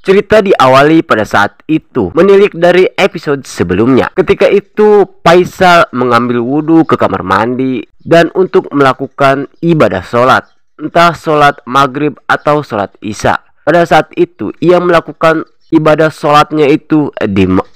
Cerita diawali pada saat itu menilik dari episode sebelumnya. Ketika itu Faisal mengambil wudhu ke kamar mandi dan untuk melakukan ibadah sholat, entah sholat maghrib atau sholat isya. Pada saat itu ia melakukan ibadah sholatnya itu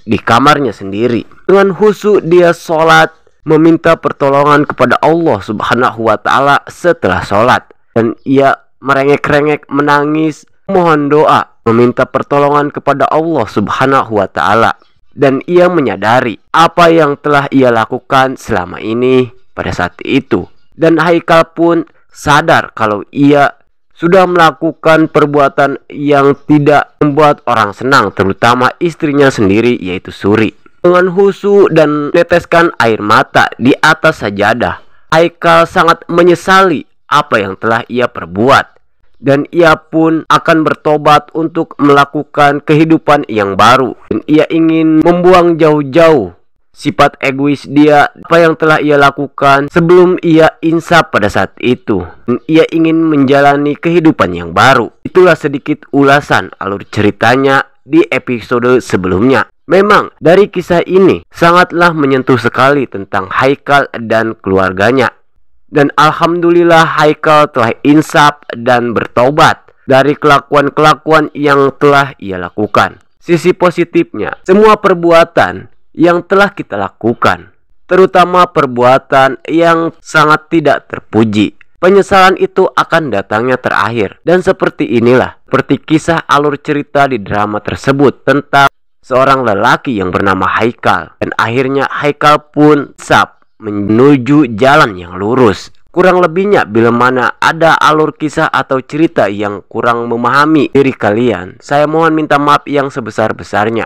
di kamarnya sendiri. Dengan khusyuk dia sholat, meminta pertolongan kepada Allah Subhanahu wa Ta'ala setelah sholat, dan ia merengek-rengek menangis, mohon doa, meminta pertolongan kepada Allah Subhanahu wa Ta'ala. Dan ia menyadari apa yang telah ia lakukan selama ini pada saat itu. Dan Haikal pun sadar kalau ia sudah melakukan perbuatan yang tidak membuat orang senang, terutama istrinya sendiri yaitu Suri. Dengan khusyuk dan meneteskan air mata di atas sajadah, Haikal sangat menyesali apa yang telah ia perbuat. Dan ia pun akan bertobat untuk melakukan kehidupan yang baru. Dan ia ingin membuang jauh-jauh sifat egois dia, apa yang telah ia lakukan sebelum ia insaf pada saat itu. Dan ia ingin menjalani kehidupan yang baru. Itulah sedikit ulasan alur ceritanya di episode sebelumnya. Memang dari kisah ini sangatlah menyentuh sekali tentang Haikal dan keluarganya. Dan alhamdulillah Haikal telah insaf dan bertobat dari kelakuan-kelakuan yang telah ia lakukan. Sisi positifnya, semua perbuatan yang telah kita lakukan, terutama perbuatan yang sangat tidak terpuji, penyesalan itu akan datangnya terakhir. Dan seperti inilah, seperti kisah alur cerita di drama tersebut tentang seorang lelaki yang bernama Haikal. Dan akhirnya Haikal pun insaf menuju jalan yang lurus. Kurang lebihnya bila mana ada alur kisah atau cerita yang kurang memahami diri kalian, saya mohon minta maaf yang sebesar-besarnya.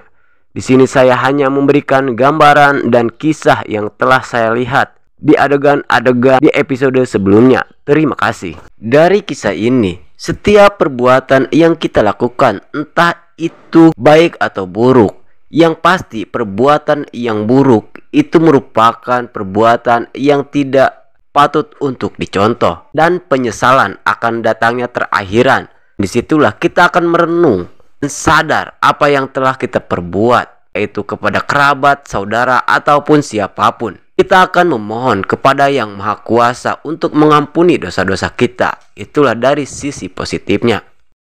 Di sini saya hanya memberikan gambaran dan kisah yang telah saya lihat di adegan-adegan di episode sebelumnya. Terima kasih. Dari kisah ini, setiap perbuatan yang kita lakukan, entah itu baik atau buruk, yang pasti perbuatan yang buruk itu merupakan perbuatan yang tidak patut untuk dicontoh, dan penyesalan akan datangnya terakhiran. Disitulah kita akan merenung dan sadar apa yang telah kita perbuat, yaitu kepada kerabat, saudara, ataupun siapapun. Kita akan memohon kepada Yang Maha Kuasa untuk mengampuni dosa-dosa kita. Itulah dari sisi positifnya.